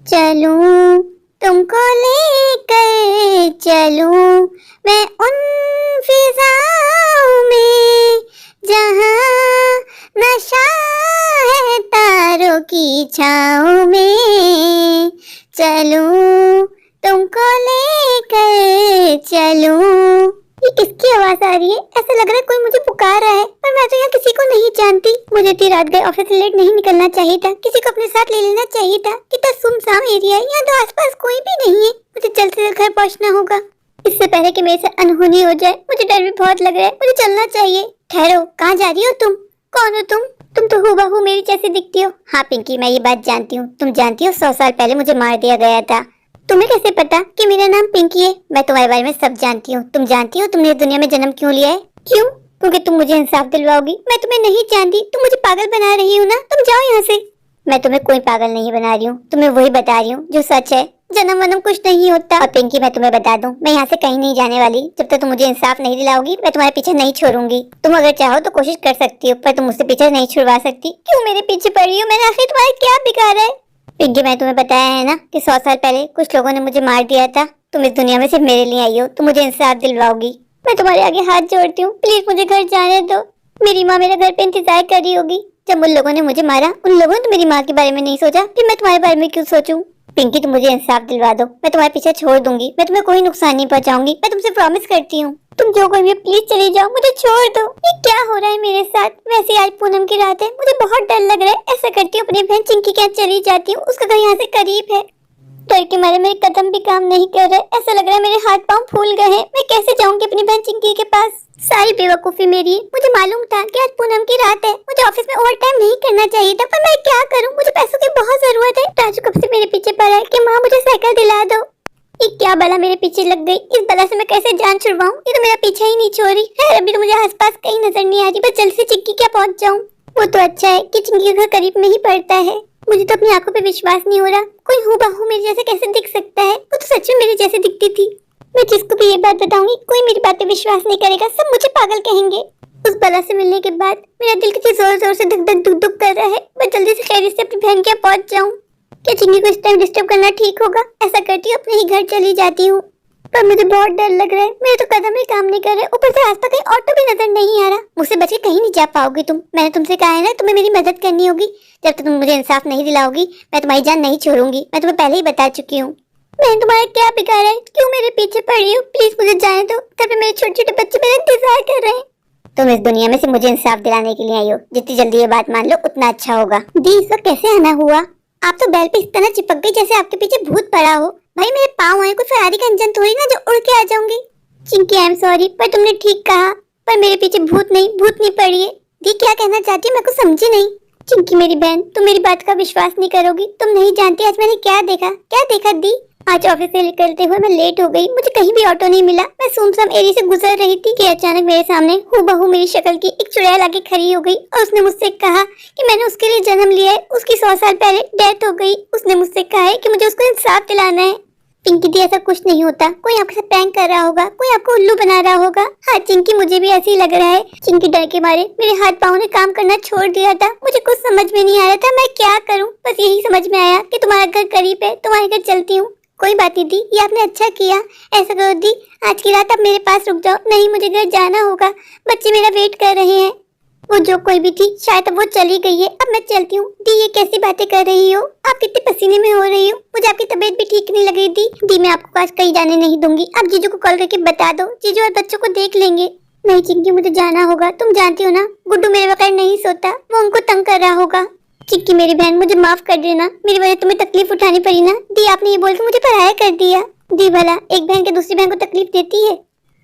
चलूं तुमको लेकर चलूं मैं उन फिजाओं में जहां नशा है तारों की छाँव में। चलूं तुमको लेकर चलूं। ये किसकी आवाज आ रही है? ऐसा लग रहा है कोई मुझे पुकार रहा है, पर मैं तो यहाँ किसी को नहीं जानती। मुझे इतनी रात गए ऑफिस से लेट नहीं निकलना चाहिए था, किसी को अपने साथ ले लेना चाहिए था। कितना सुनसान एरिया है, यहाँ तो आसपास कोई भी नहीं है। मुझे जल्द से जल्द घर पहुँचना होगा, इससे पहले कि मेरे से अनहोनी हो जाए। मुझे डर भी बहुत लग रहा है, मुझे चलना चाहिए। ठहरो, कहाँ जा रही हो तुम? कौन हो तुम? तुम तो हूबहू मेरी जैसी दिखती हो। हाँ पिंकी, मैं ये बात जानती हूँ। तुम जानती हो 100 साल पहले मुझे मार दिया गया था। तुम्हें कैसे पता कि मेरा नाम पिंकी है? मैं तुम्हारे बारे में सब जानती हूँ। तुम जानती हो तुमने दुनिया में जन्म क्यों लिया है? क्यों? क्योंकि तुम मुझे इंसाफ दिलवाओगी। मैं तुम्हें नहीं जानती, तुम मुझे पागल बना रही हो ना। तुम जाओ यहाँ से। मैं तुम्हें कोई पागल नहीं बना रही हूँ, तुम्हें वही बता रही हूँ जो सच है। जन्म वनम कुछ नहीं होता। और पिंकी, मैं तुम्हें बता दूं, मैं यहाँ से कहीं नहीं जाने वाली जब तक तुम मुझे इंसाफ नहीं दिलाओगी। मैं तुम्हारे पीछे नहीं छोड़ूंगी। तुम अगर चाहो तो कोशिश कर सकती हो, पर तुम मुझसे पीछे नहीं छुड़वा सकती। क्यों मेरे पीछे पड़ी हो? मैंने आखिर तुम्हारा क्या बिगाड़ा है? पिंकी, मैं तुम्हें बताया है ना कि 100 साल पहले कुछ लोगों ने मुझे मार दिया था। तुम इस दुनिया में सिर्फ मेरे लिए आई हो, तुम मुझे इंसाफ दिलवाओगी। मैं तुम्हारे आगे हाथ जोड़ती हूँ, प्लीज मुझे घर जाने दो। मेरी माँ मेरे घर पे इंतजार कर रही होगी। जब उन लोगों ने मुझे मारा, उन लोगों ने तो मेरी माँ के बारे में नहीं सोचा, फिर मैं तुम्हारे बारे में क्यों सोचूं? पिंकी, तुम मुझे इंसाफ दिलवा दो, मैं तुम्हारे पीछे छोड़ दूंगी। मैं तुम्हें कोई नुकसान नहीं पहुंचाऊंगी, मैं तुमसे प्रॉमिस करती हूँ। तुम जो कोई भी, प्लीज चली जाओ, मुझे छोड़ दो। ये क्या हो रहा है मेरे साथ? वैसे आज पूनम की रात है, मुझे बहुत डर लग रहा है। ऐसा करती हूँ, अपनी बहन चिंकी के यहाँ चली जाती हूँ, उसका घर यहाँ से करीब है। डर के मारे मेरे कदम भी काम नहीं कर रहे। ऐसा लग रहा है मेरे हाथ पाँव फूल गए हैं। मैं कैसे जाऊंगी अपनी बहन चिंकी के पास? सारी बेवकूफी मेरी है। मुझे मालूम था कि आज पूनम की रात है, मुझे ऑफिस में ओवर टाइम नहीं करना चाहिए था, पर मैं क्या करूं? मुझे पैसों की बहुत जरूरत है। राजू कब से मेरे पीछे पड़ा है कि माँ मुझे साइकिल दिला दो। ये क्या बला मेरे पीछे लग गई? इस बला से मैं कैसे जान छुड़वाऊं? ये तो मेरा पीछा ही नहीं छोड़ रही। खैर, अभी तो मुझे आसपास कहीं नजर नहीं आ रही, बस जल्दी से चिंकी क्या पहुंच जाऊं। वो तो अच्छा है कि चिंकी का घर करीब में ही पड़ता है। मुझे तो अपनी आंखों पे विश्वास नहीं हो रहा। कोई हूबहू मेरे जैसे कैसे दिख सकता है? वो तो सच में मेरे जैसे दिखती थी। मैं जिसको भी ये बात बताऊंगी, कोई मेरी बात पे विश्वास नहीं करेगा, सब मुझे पागल कहेंगे। उस बला से मिलने के बाद मेरा दिल किसी जोर जोर से धक धक धुक धुक कर रहा है। मैं जल्दी से खैरियत से अपनी बहन के यहाँ पहुंच जाऊं। क्या चिंकी को इस टाइम डिस्टर्ब करना ठीक होगा? ऐसा करती हूँ, अपने ही घर चली जाती हूँ। पर मुझे बहुत डर लग रहा है, मेरे तो कदम ही काम नहीं कर रहे। ऊपर से रास्ता कहीं ऑटो भी नजर नहीं आ रहा। मुझसे बच के कहीं नहीं जा पाओगी तुम। मैंने तुमसे कहा है ना, तुम्हें मेरी मदद करनी होगी। जब तक तुम मुझे इंसाफ नहीं दिलाओगी, मैं तुम्हारी जान नहीं छोड़ूंगी। मैं तुम्हें पहले ही बता चुकी हूँ। मैंने तुम्हारा क्या बिगाड़ा है? क्यों मेरे पीछे पड़ी हो? प्लीज मुझे जाने दो। घर पे मेरे छोटे छोटे बच्चे मेरा इंतजार कर रहे हैं। तुम इस दुनिया में से मुझे इंसाफ दिलाने के लिए आई हो। जितनी जल्दी ये बात मान लो उतना अच्छा होगा। दी, इस वक्त कैसे आना हुआ? आप तो बैल पे इस तरह चिपक गई जैसे आपके पीछे भूत पड़ा हो। भाई, मेरे पाँव हैं, कोई फरारी का इंजन थोड़ी ना जो उड़ के आ जाऊंगी। चिंकी, आई एम सॉरी, पर तुमने ठीक कहा, पर मेरे पीछे भूत नहीं पड़ी है। दी, क्या कहना चाहती है? मैं कुछ समझी नहीं। चिंकी मेरी बहन, तुम मेरी बात का विश्वास नहीं करोगी। तुम नहीं जानती आज मैंने क्या देखा दी। आज ऑफिस से निकलते हुए मैं लेट हो गई। मुझे कहीं भी ऑटो नहीं मिला। मैं सुमसाम एरिया से गुजर रही थी कि अचानक मेरे सामने हूबहू मेरी शक्ल की एक चुड़ैल आके खड़ी हो गई और उसने मुझसे कहा कि मैंने उसके लिए जन्म लिया है। उसकी 100 साल पहले डेथ हो गई। उसने मुझसे कहा है कि मुझे उसको इंसाफ दिलाना है। पिंकी दी, ऐसा कुछ नहीं होता। कोई आपके साथ प्रैंक कर रहा होगा, कोई आपको उल्लू बना रहा होगा। हाँ चिंकी, मुझे भी ऐसे ही लग रहा है। चिंकी, डर के मारे मेरे हाथ पाँव ने काम करना छोड़ दिया था। मुझे कुछ समझ में नहीं आ रहा था मैं क्या करूँ। बस यही समझ में आया कि तुम्हारा घर करीब है, तुम्हारे घर चलती हूँ। कोई बात नहीं दी, ये आपने अच्छा किया। ऐसा करो दी, आज की रात आप मेरे पास रुक जाओ। नहीं, मुझे घर जाना होगा, बच्चे मेरा वेट कर रहे हैं। वो जो कोई भी थी, शायद अब वो चली गई है। अब मैं चलती हूँ। दी, ये कैसी बातें कर रही हो? आप कितने पसीने में हो रही हो। मुझे आपकी तबीयत भी ठीक नहीं लग रही थी। दी, मैं आपको आज कहीं जाने नहीं दूंगी। आप जीजू को कॉल करके बता दो, जीजू और बच्चों को देख लेंगे। नहीं चिंकी, मुझे जाना होगा। तुम जानती हो ना, गुड्डू मेरे बगैर नहीं सोता। वो उनको तंग कर रहा होगा। चिक्की मेरी बहन, मुझे माफ कर देना। मेरी वजह तुम्हें तकलीफ उठानी पड़ी ना। दी, आपने ये बोल के मुझे पराया कर दिया। दी, भला एक बहन के दूसरी बहन को तकलीफ देती है?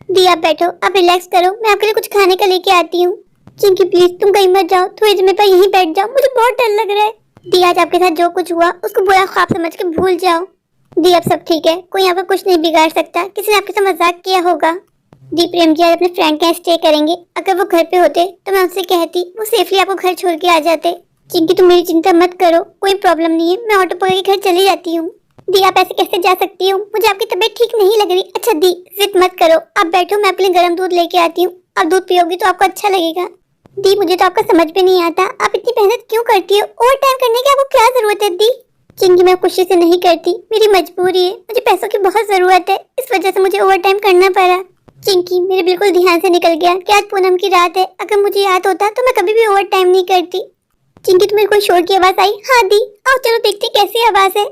दी, आप बैठो, आप रिलैक्स करो, मैं आपके लिए कुछ खाने का लेके आती हूँ। चिंकी प्लीज तुम कहीं मत जाओ, थोड़ी देर मेरे पास यहीं बैठ जाओ, मुझे बहुत डर लग रहा है। दी, आज आपके साथ जो कुछ हुआ उसको बुरा ख्वाब समझ के भूल जाओ। दी, अब सब ठीक है, कोई यहाँ पे कुछ नहीं बिगाड़ सकता। किसी ने आपके साथ मजाक किया होगा। दी, प्रेम जी आज अपने फ्रेंड के यहाँ स्टे करेंगे। अगर वो घर पे होते तो मैं उनसे कहती, वो सेफली आपको घर छोड़ के आ जाते। चिंकी, तुम मेरी चिंता मत करो, कोई प्रॉब्लम नहीं है। मैं ऑटो पकड़ के घर चली जाती हूँ। दी, आप ऐसे कैसे जा सकती हो? मुझे आपकी तबीयत ठीक नहीं लग रही। अच्छा दी, जिद मत करो, आप बैठो, मैं अपने गर्म दूध लेके आती हूँ। आप दूध पियोगी तो आपको अच्छा लगेगा। दी, मुझे तो आपका समझ में नहीं आता, आप इतनी मेहनत क्यों करती हो? ओवर टाइम करने की आपको क्या जरूरत है दी? चिंकी मैं खुशी से नहीं करती, मेरी मजबूरी है, मुझे पैसों की बहुत जरूरत है, इस वजह से मुझे ओवर टाइम करना पड़ा। चिंकी मेरे बिल्कुल ध्यान से निकल गया कि आज पूनम की रात है, अगर मुझे याद होता तो मैं कभी भी ओवर टाइम नहीं करती। चिंकी तुम्हें कोई शोर की आवाज आई? हाँ दी, आओ चलो देखते कैसी आवाज है।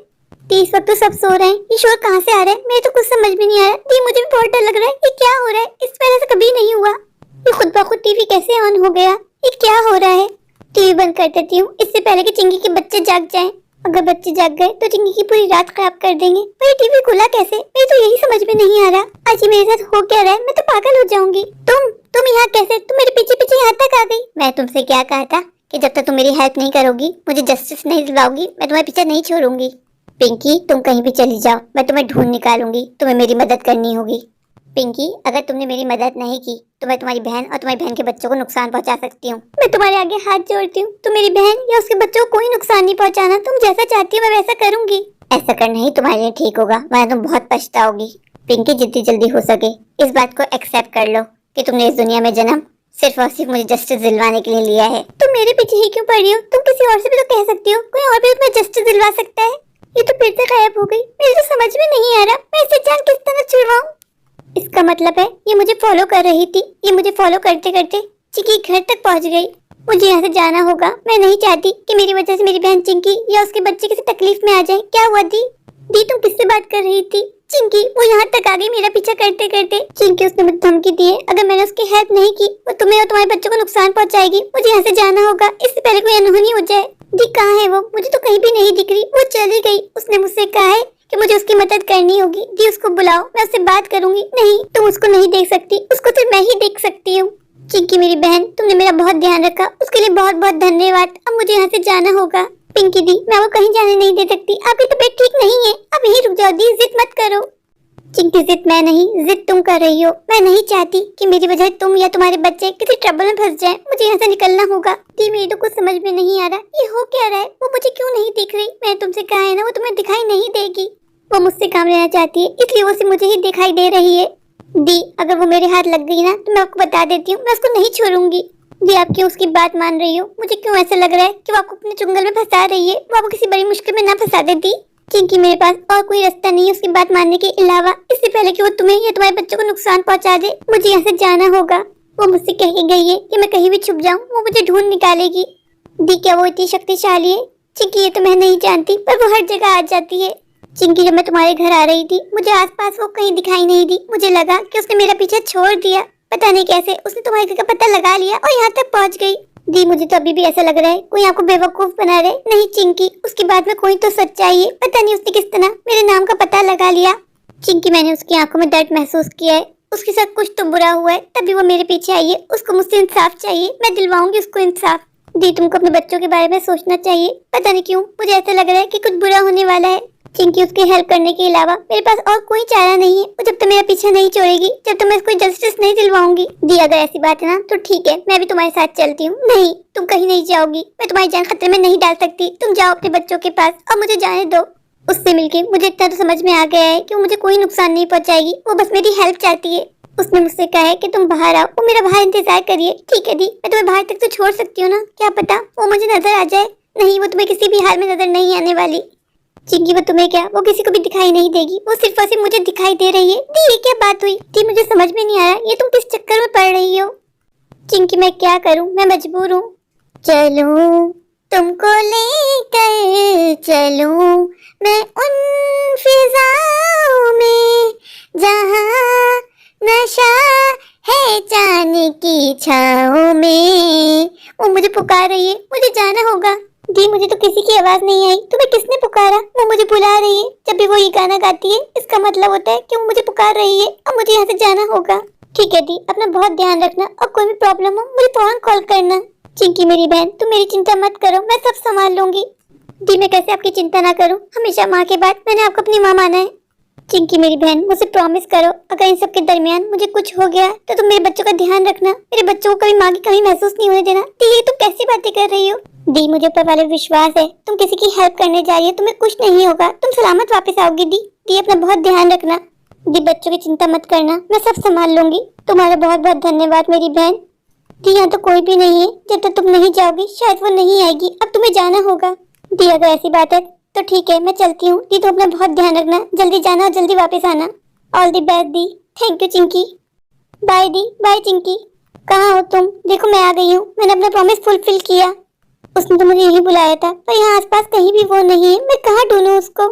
दी इस वक्त तो सब सो रहे हैं, ये शोर कहाँ से आ रहा है? मेरे तो कुछ समझ में नहीं आ रहा। दी मुझे भी बहुत डर लग रहा है, ये क्या हो रहा है? इस पहले से कभी नहीं हुआ। ये खुद ब खुद टीवी कैसे ऑन हो गया? ये क्या हो रहा है? टीवी बंद कर देती हूँ इससे पहले कि चिंकी के बच्चे जाग जाएं। अगर बच्चे जाग गए तो चिंकी की पूरी रात खराब कर देंगे। पर ये टीवी खुला कैसे? मेरे तो यही समझ में नहीं आ रहा। आज ये मेरे साथ हो क्या रहा है? मैं तो पागल हो जाऊंगी। तुम यहाँ कैसे? तुम मेरे पीछे पीछे यहाँ तक आ गई। मैं तुमसे क्या कहा था कि जब तक तुम मेरी हेल्प नहीं करोगी, मुझे जस्टिस नहीं दिलवाओगी, मैं तुम्हारे पीछे नहीं छोड़ूंगी। पिंकी तुम कहीं भी चली जाओ, मैं तुम्हें ढूंढ निकालूंगी। तुम्हें मेरी मदद करनी होगी। पिंकी अगर तुमने मेरी मदद नहीं की तो मैं तुम्हारी बहन और तुम्हारी बहन के बच्चों को नुकसान पहुंचा सकती हूँ। मैं तुम्हारे आगे हाथ जोड़ती हूँ, तुम मेरी बहन या उसके बच्चों को कोई नुकसान नहीं पहुंचाना। तुम जैसा चाहती हो मैं वैसा करूंगी। ऐसा करना ही तुम्हारे लिए ठीक होगा, वरना तुम बहुत पछताओगी। पिंकी जितनी जल्दी हो सके इस बात को एक्सेप्ट कर लो कि तुमने इस दुनिया में जन्म सिर्फ और सिर्फ मुझे जस्टिस दिलवाने के लिए लिया है। तुम मेरे पीछे ही क्यों पड़ी हो? तुम किसी और से भी तो कह सकती हो, कोई और भी तुम्हें जस्टिस दिलवा सकता है। ये तो फिर से गायब हो गई, मेरे तो समझ में नहीं आ रहा मैं इसे जान किस तरह छुड़वाऊं। इसका मतलब है ये मुझे फॉलो कर रही थी। ये मुझे फॉलो करते करते चिंकी घर तक पहुंच गई। मुझे यहाँ से जाना होगा। मैं नहीं चाहती कि मेरी वजह से मेरी बहन चिंकी या उसके बच्चे किसी तकलीफ में आ जाए। क्या हुआ दी? दी तुम किससे बात कर रही थी? चिंकी वो यहाँ तक आ गई मेरा पीछा करते करते। चिंकी उसने मुझे धमकी दी है, अगर मैंने उसकी हेल्प नहीं की वो तुम्हें और तुम्हारे बच्चों को नुकसान पहुंचाएगी। मुझे यहाँ से जाना होगा, इससे पहले कोई अनहोनी हो जाए। दी कहाँ है वो? मुझे तो कहीं भी नहीं दिख रही। वो चली गई। उसने मुझसे कहा है कि मुझे उसकी मदद करनी होगी। दी उसको बुलाओ, मैं उससे बात करूंगी। नहीं तुम उसको नहीं देख सकती, उसको सिर्फ मैं ही देख सकती हूँ। चिंकी मेरी बहन, तुमने मेरा बहुत ध्यान रखा, उसके लिए बहुत बहुत धन्यवाद। अब मुझे यहाँ से जाना होगा। पिंकी दी मैं वो कहीं जाने नहीं दे सकती, आपकी तबीयत ठीक नहीं है। अब यहीं रुक जाओ दी, जिद मत करो। चिंकी जिद मैं नहीं, जिद तुम कर रही हो। मैं नहीं चाहती कि मेरी वजह तुम या तुम्हारे बच्चे किसी ट्रबल में फंस जाएं। मुझे यहाँ से निकलना होगा। दी मेरी तो कुछ समझ में नहीं आ रहा, ये हो क्या रहा है? वो मुझे क्यों नहीं दिख रही? मैंने तुमसे कहा है ना वो तुम्हें दिखाई नहीं देगी। वो मुझसे काम लेना चाहती है, इसलिए वो सिर्फ मुझे ही दिखाई दे रही है। दी अगर वो मेरे हाथ लग गई ना तो मैं आपको बता देती हूँ, मैं उसको नहीं छोड़ूंगी। दी आप क्यों उसकी बात मान रही हो? मुझे क्यों ऐसा लग रहा है कि वो आपको अपने चुंगल में फंसा रही है। वो आपको किसी बड़ी मुश्किल में ना फंसा देती। क्योंकि मेरे पास और कोई रास्ता नहीं है उसकी बात मानने के अलावा, इससे पहले कि वो तुम्हें या तुम्हारे बच्चों को नुकसान पहुंचा दे। मुझे यहाँ से जाना होगा। वो मुझसे कह के गई है कि मैं कहीं भी छुप जाऊँ वो मुझे ढूंढ निकालेगी। दी क्या वो इतनी शक्तिशाली है? चिंकी ये तो मैं नहीं जानती, पर वो हर जगह आ जाती है। चिंकी जब मैं तुम्हारे घर आ रही थी मुझे आसपास वो कहीं दिखाई नहीं दी। मुझे लगा कि उसने मेरा पीछा छोड़ दिया। पता नहीं कैसे उसने तुम्हारे घर का पता लगा लिया और यहाँ तक पहुँच गई। दी मुझे तो अभी भी ऐसा लग रहा है कोई आपको बेवकूफ बना रहे। नहीं चिंकी, उसकी बात में कोई तो सच्चाई है। पता नहीं उसने किस तरह मेरे नाम का पता लगा लिया। चिंकी मैंने उसकी आंखों में दर्द महसूस किया है। उसके साथ कुछ तो बुरा हुआ है तभी वो मेरे पीछे आई है। उसको मुझसे इंसाफ चाहिए, मैं दिलवाऊंगी उसको इंसाफ। दी तुमको अपने बच्चों के बारे में सोचना चाहिए। पता नहीं क्यों मुझे ऐसा लग रहा है कि कुछ बुरा होने वाला है। चिंकी उसकी हेल्प करने के अलावा मेरे पास और कोई चारा नहीं है। वो जब तक मेरा पीछा नहीं छोड़ेगी, जब तक मैं इसको जस्टिस नहीं दिलवाऊंगी। दी अगर ऐसी बात है ना तो ठीक है, मैं भी तुम्हारे साथ चलती हूँ। नहीं तुम कहीं नहीं जाओगी, मैं तुम्हारी जान खतरे में नहीं डाल सकती। तुम जाओ अपने बच्चों के पास और मुझे जाने दो। उससे मिलके मुझे इतना तो समझ में आ गया है कि वो मुझे कोई नुकसान नहीं पहुंचाएगी। वो बस मेरी हेल्प चाहती है। उसने मुझसे कहा है कि तुम बाहर आओ, वो मेरा बाहर इंतजार करिए। ठीक है दी, मैं तुम्हें बाहर तक तो छोड़ सकती हूँ ना। क्या पता वो मुझे नजर आ जाए। नहीं वो तुम्हें किसी भी हाल में नजर नहीं आने वाली। चिंकी वो तुम्हें क्या, वो किसी को भी दिखाई नहीं देगी। वो सिर्फ और सिर्फ मुझे दिखाई दे रही है। दी ये क्या बात हुई? दी मुझे समझ में नहीं आ रहा, ये तुम किस चक्कर में पड़ रही हो? चिंकी मैं क्या करूं, मैं मजबूर हूँ। चलूं तुमको लेकर चलूं मैं उन फिजाओं में जहां नशा है चांद की छाओं में। वो मुझे पुकार रही है, मुझे जाना होगा। दी मुझे तो किसी की आवाज नहीं आई। तुम्हें किसने पुकारा? वो मुझे बुला रही है। जब भी वो ये गाना गाती है इसका मतलब होता है कि वो मुझे पुकार रही है और मुझे यहाँ से जाना होगा। ठीक है दी, अपना बहुत ध्यान रखना और कोई भी प्रॉब्लम हो मुझे फौरन कॉल करना। चिंकी मेरी बहन, तुम मेरी चिंता मत करो, मैं सब संभाल लूंगी। दी मैं कैसे आपकी चिंता ना करूं? हमेशा माँ के बाद मैंने आपको अपनी माँ माना है। चिंकी मेरी बहन, मुझे प्रॉमिस करो अगर इन सब के दरमियान मुझे कुछ हो गया तो तुम मेरे बच्चों का ध्यान रखना। मेरे बच्चों को कभी माँ की कमी महसूस नहीं होने देना। दी ये तुम कैसी बातें कर रही हो? दी मुझे ऊपर वाले विश्वास है, तुम किसी की हेल्प करने जा रही हो, तुम्हें कुछ नहीं होगा। तुम सलामत वापस आओगी। दी अपना बहुत ध्यान रखना। दी बच्चों की चिंता मत करना, मैं सब संभाल लूंगी। तुम्हारा बहुत बहुत धन्यवाद मेरी बहन। दी यहाँ तो कोई भी नहीं है। जब तक तुम नहीं जाओगी शायद वो नहीं आएगी। अब तुम्हें जाना होगा। दी अगर ऐसी बात है तो ठीक है, मैं चलती हूँ दी। तो अपना बहुत ध्यान रखना, जल्दी जाना और जल्दी वापस आना। ऑल दी बेस्ट दी। Thank you Chinki. बाय दी। बाय चिंकी। कहाँ हो तुम? देखो मैं आ गई हूँ, मैंने अपना प्रॉमिस फुलफिल किया। उसने तो मुझे यहीं बुलाया था, पर यहाँ आसपास कहीं भी वो नहीं है। मैं कहाँ ढूंढूं उसको?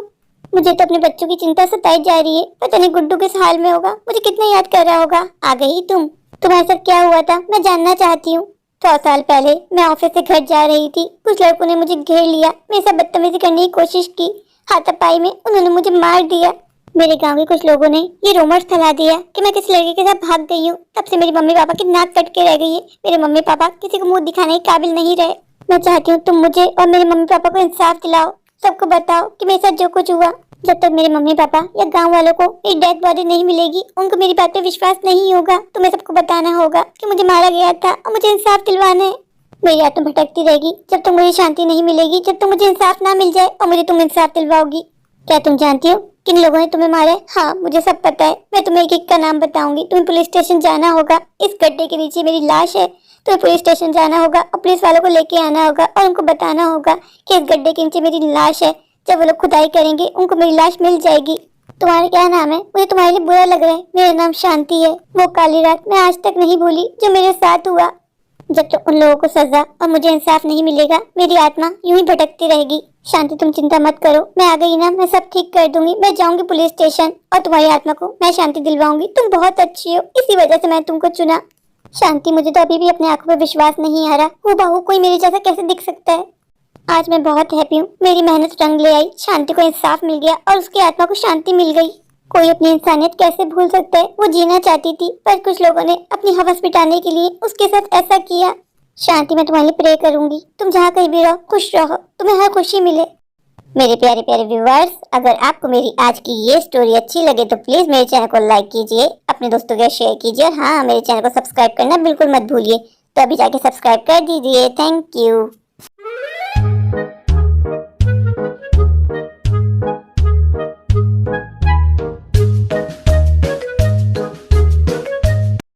मुझे तो अपने बच्चों की चिंता सताई जा रही है। पता नहीं गुड्डू किस हाल में होगा, मुझे कितना याद कर रहा होगा। आ गई तुम? तुम्हारे साथ क्या हुआ था मैं जानना चाहती हूँ। 100 साल पहले मैं ऑफिस से घर जा रही थी, कुछ लड़कों ने मुझे घेर लिया, मेरे साथ बदतमीजी करने की कोशिश की। हाथापाई में उन्होंने मुझे मार दिया। मेरे गांव के कुछ लोगों ने ये रूमर्स फैला दिया कि मैं किसी लड़के के साथ भाग गई हूँ। तब से मेरी मम्मी पापा की नाक कट के रह गई है। मेरे मम्मी पापा किसी को मुंह दिखाने के काबिल नहीं रहे। मैं चाहती हूँ तुम मुझे और मेरे मम्मी पापा को इंसाफ दिलाओ, सबको बताओ कि मेरे साथ जो कुछ हुआ। जब तक मेरे मम्मी पापा या गांव वालों को मेरी डेड बॉडी नहीं मिलेगी, उनको मेरी बात पे विश्वास नहीं होगा। तुम्हें सबको बताना होगा कि मुझे मारा गया था और मुझे इंसाफ दिलवाना है। मेरी आत्मा भटकती रहेगी जब तक मुझे शांति नहीं मिलेगी, जब तक मुझे इंसाफ ना मिल जाए और मुझे तुम इंसाफ दिलवाओगी। क्या तुम जानती हो किन लोगों ने तुम्हें मारा है? हाँ मुझे सब पता है। मैं तुम्हें एक एक का नाम बताऊंगी। तुम्हें पुलिस स्टेशन जाना होगा। इस गड्ढे के नीचे मेरी लाश है। तुम्हें पुलिस स्टेशन जाना होगा और पुलिस वालों को लेके आना होगा और उनको बताना होगा कि इस गड्ढे के नीचे मेरी लाश है। जब वो लोग खुदाई करेंगे उनको मेरी लाश मिल जाएगी। तुम्हारा क्या नाम है? मुझे तुम्हारे लिए बुरा लग रहा है। मेरा नाम शांति है। वो काली रात मैं आज तक नहीं भूली जो मेरे साथ हुआ। जब तक उन लोगों को सजा और मुझे इंसाफ नहीं मिलेगा, मेरी आत्मा यूं ही भटकती रहेगी। शांति तुम चिंता मत करो, मैं आ गई ना, मैं सब ठीक कर दूंगी। मैं जाऊंगी पुलिस स्टेशन और तुम्हारी आत्मा को मैं शांति दिलवाऊंगी। तुम बहुत अच्छी हो, इसी वजह से मैं तुमको चुना। शांति मुझे तो अभी भी अपनी आंखों पर विश्वास नहीं आ रहा। हूबहू कोई मेरे जैसा कैसे दिख सकता है? आज मैं बहुत हैप्पी हूँ। मेरी मेहनत रंग ले आई। शांति को इंसाफ मिल गया और उसकी आत्मा को शांति मिल गई। कोई अपनी इंसानियत कैसे भूल सकता है? वो जीना चाहती थी पर कुछ लोगों ने अपनी हवस मिटाने के लिए उसके साथ ऐसा किया। शांति मैं तुम्हारे लिए प्रे करूंगी, तुम जहाँ कहीं भी रहो खुश रहो, तुम्हें हर खुशी मिले। मेरे प्यारे प्यारे व्यूअर्स, अगर आपको मेरी आज की ये स्टोरी अच्छी लगे तो प्लीज मेरे चैनल को लाइक कीजिए, अपने दोस्तों के साथ शेयर कीजिए और हाँ मेरे चैनल को सब्सक्राइब करना बिल्कुल मत भूलिए। तो अभी जाके सब्सक्राइब कर दीजिए। Thank you.